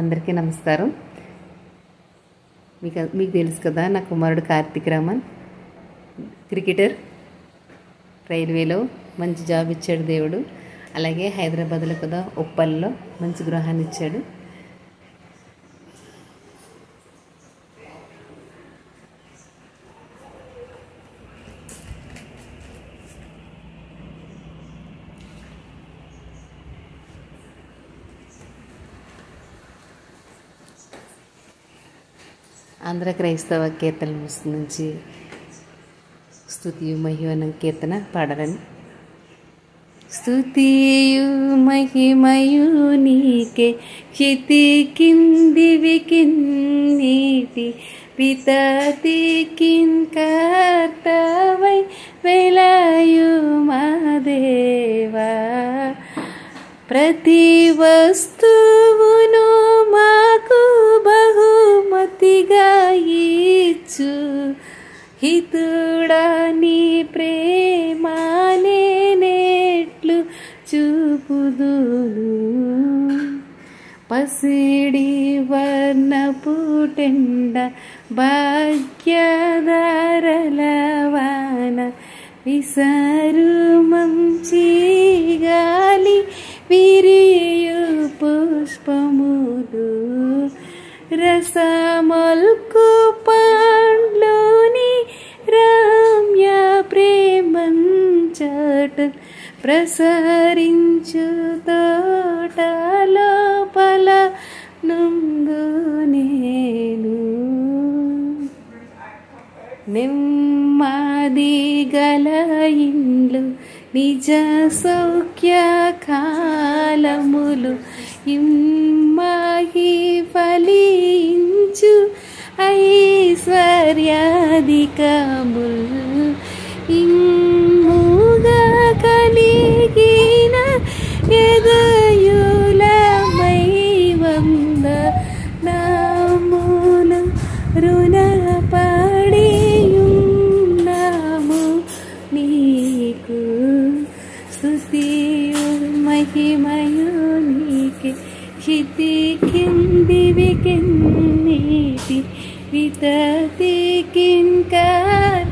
అందరికీ నమస్కారం. మీకు తెలుసు కదా, నా కుమారుడు కార్తిక్ రామన్ క్రికెటర్. రైల్వేలో మంచి జాబ్ ఇచ్చాడు దేవుడు. అలాగే హైదరాబాద్లో కదా ఉప్పల్లో మంచి గృహాన్ని ఇచ్చాడు. ఆంధ్ర క్రైస్తవ కీర్తనల నుంచి స్తుతియు మహిమను కీర్తన పాడాలని. స్తుతియు మహిమయు నీకే, క్షితి కిందివి కిన్నీటి పితతి కింకర్తవై వెలయు మా దేవా. ప్రతి వస్తువును మాకు బహుమతిగా ఇచ్చు, హితుడా నీ ప్రేమనే నేట్లు చూపుదును. పసిడి వర్ణపుటెండ భాగ్యధరలవాన విసరు మంచి గాలి విరియు పుష్పములు. రసమల్కు పండ్లోని రమ్య ప్రేమంచట ప్రసరించు తోటలోపల నుండు నేను. నెమ్మది గల ఇండ్లు, నిజ సౌఖ్య కాలములు, ఇమ్మహి ఫలించు ఐశ్వర్యాధికములు. ఇమ్ముగా కలిగిన ఎదయులమై వంద నామును రుణపడియున్నాము నీకు. స్తుతియు మహిమయు నీకే, క్షితి కిందివి కిన్నీటి పితతి కింకర్